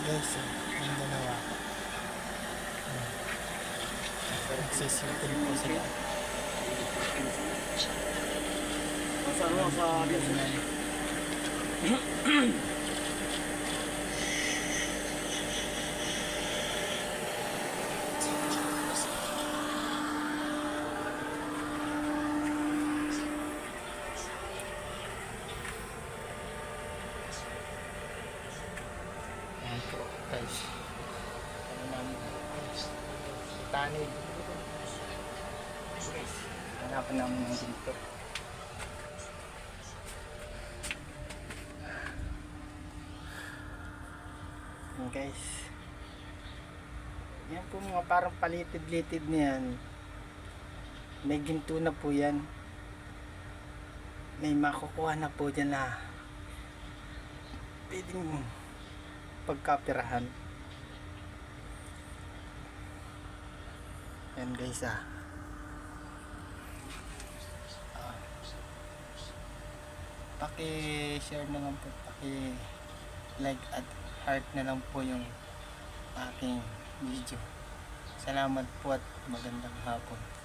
guys, yung dalawa. Nagsisipin po sila. Sa Ayan po guys. Ano namin? Tanid. Guys, hanapan namin ng ginto. Ayan guys. Yan po mga parang palitid-litid niyan. May ginto na po yan. May makukuha na po dyan na pwedeng pagkapirahan. Yan guys paki-share na lang po, paki-like at heart na lang po yung aking video. Salamat po at magandang hapon.